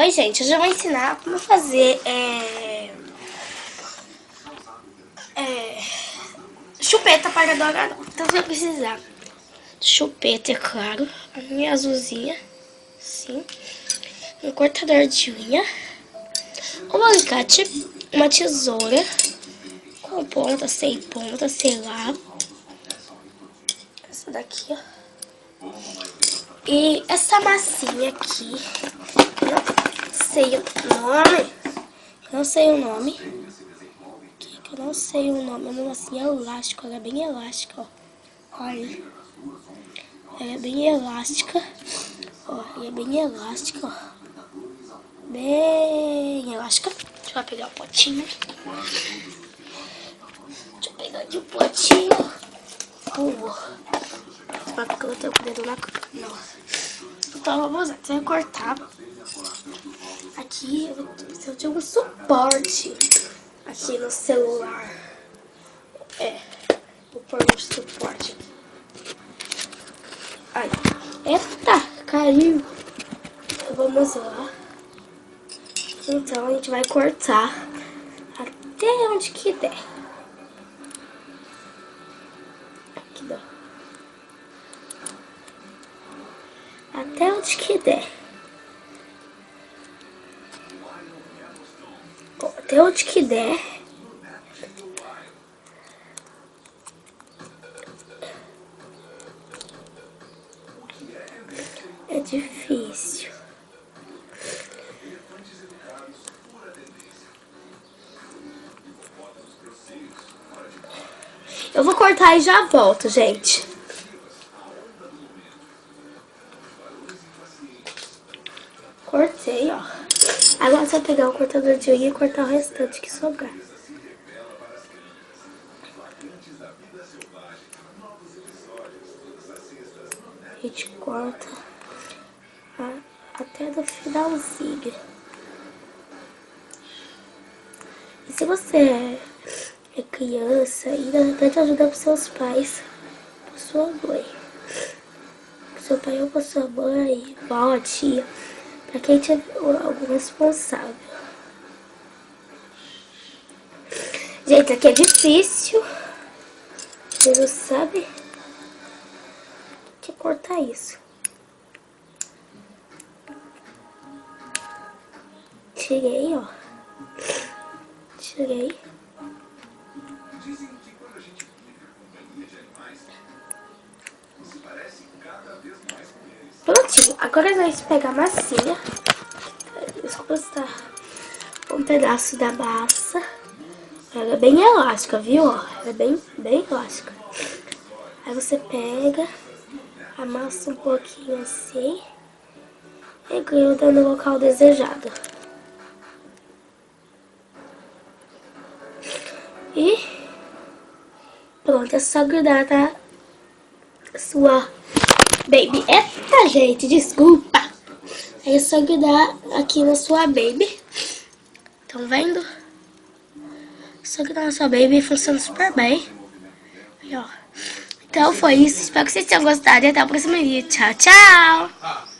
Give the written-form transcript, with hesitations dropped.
Oi, gente, hoje eu vou ensinar como fazer chupeta para dourado. Então você vai precisar de chupeta, é claro, a minha azulzinha, sim, um cortador de unha, um alicate, uma tesoura com ponta, sem ponta, sei lá, essa daqui, ó. E essa massinha aqui, não sei o nome, é uma massinha elástica, ela é bem elástica, ó, olha, ela é bem elástica, ó, bem elástica, deixa eu pegar o potinho, só porque eu tenho o dedo na câmera, não. Então vamos lá, você vai cortar. Aqui eu preciso de um suporte aqui no celular. Vou pôr um suporte. Ai, eita, caiu. Então, vamos lá. Então a gente vai cortar até onde que der. Aqui, ó. Até onde que der. Até onde que der. É difícil. Eu vou cortar e já volto, gente. Cortei, ó. Agora você vai pegar o cortador de unha e cortar o restante que sobrar. A gente corta até do finalzinho. E se você é criança, ainda tenta ajudar pros seus pais, pra sua mãe. Pro seu pai ou pra sua mãe, avó, tia. Pra quem tiver algum responsável. Gente, aqui é difícil. Você não sabe o que é cortar isso. Tirei, ó. Tirei. Prontinho. Agora nós vamos pegar a massinha. Desculpa se tá um pedaço da massa. Ela é bem elástica, viu? Ela é bem elástica. Aí você pega, amassa um pouquinho assim e gruda no local desejado. E pronto, é só grudar na sua baby. Eita, gente, desculpa. Aí é só grudar aqui na sua baby. Estão vendo? Só grudar na sua baby funciona super bem. Aí, ó. Então foi isso. Espero que vocês tenham gostado e até o próximo vídeo. Tchau, tchau!